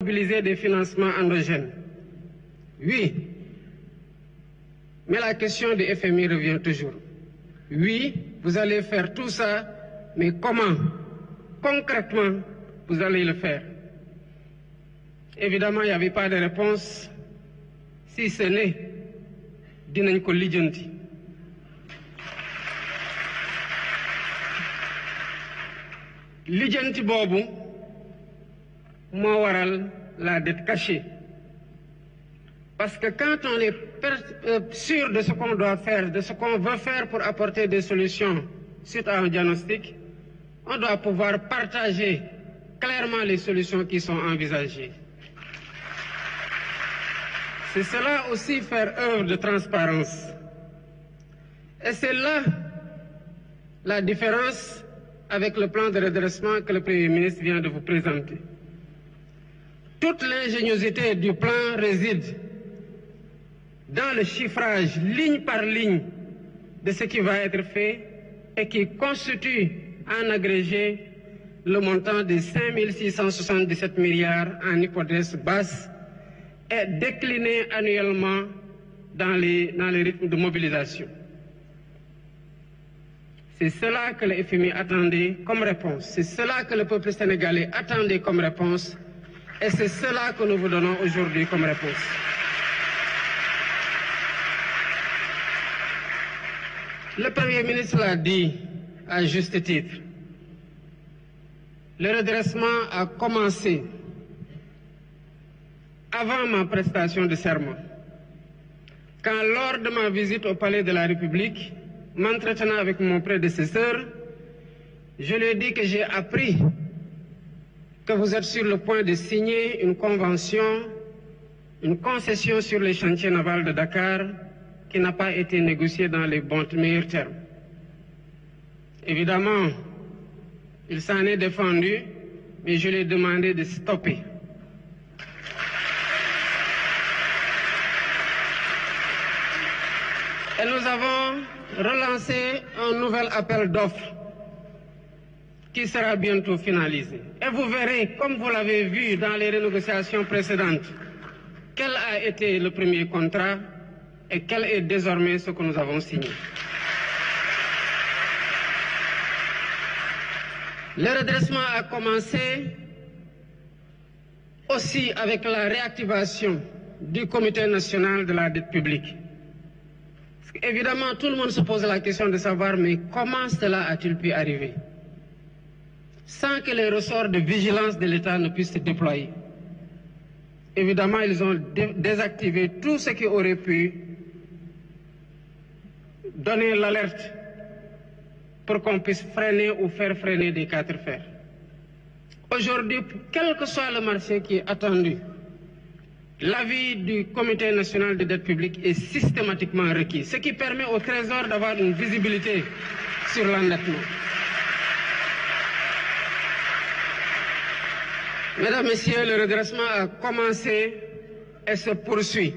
Mobiliser des financements endogènes. Oui, mais la question du FMI revient toujours. Oui, vous allez faire tout ça, mais comment, concrètement, vous allez le faire? Évidemment, il n'y avait pas de réponse, si ce n'est dinañ ko lijjanti. Lijjanti boobu moo waral la dette cachée. Parce que quand on est sûr de ce qu'on doit faire, de ce qu'on veut faire pour apporter des solutions suite à un diagnostic, on doit pouvoir partager clairement les solutions qui sont envisagées. C'est cela aussi faire œuvre de transparence. Et c'est là la différence avec le plan de redressement que le Premier ministre vient de vous présenter. Toute l'ingéniosité du plan réside dans le chiffrage ligne par ligne de ce qui va être fait et qui constitue en agrégé le montant de 5 677 milliards en hypothèse basse et décliné annuellement dans les rythmes de mobilisation. C'est cela que le FMI attendait comme réponse. C'est cela que le peuple sénégalais attendait comme réponse. Et c'est cela que nous vous donnons aujourd'hui comme réponse. Le Premier ministre l'a dit à juste titre. Le redressement a commencé avant ma prestation de serment. Quand lors de ma visite au Palais de la République, m'entretenant avec mon prédécesseur, je lui ai dit que j'ai appris que vous êtes sur le point de signer une convention, une concession sur les chantiers navals de Dakar qui n'a pas été négociée dans les meilleurs termes. Évidemment, il s'en est défendu, mais je lui ai demandé de stopper. Et nous avons relancé un nouvel appel d'offres qui sera bientôt finalisé. Et vous verrez, comme vous l'avez vu dans les renégociations précédentes, quel a été le premier contrat et quel est désormais ce que nous avons signé. Le redressement a commencé aussi avec la réactivation du Comité national de la dette publique. Évidemment, tout le monde se pose la question de savoir, mais comment cela a-t-il pu arriver sans que les ressorts de vigilance de l'État ne puissent se déployer? Évidemment, ils ont désactivé tout ce qui aurait pu donner l'alerte pour qu'on puisse freiner ou faire freiner des quatre fers. Aujourd'hui, quel que soit le marché qui est attendu, l'avis du Comité national de dette publique est systématiquement requis, ce qui permet au Trésor d'avoir une visibilité sur l'endettement. Mesdames, Messieurs, le redressement a commencé et se poursuit.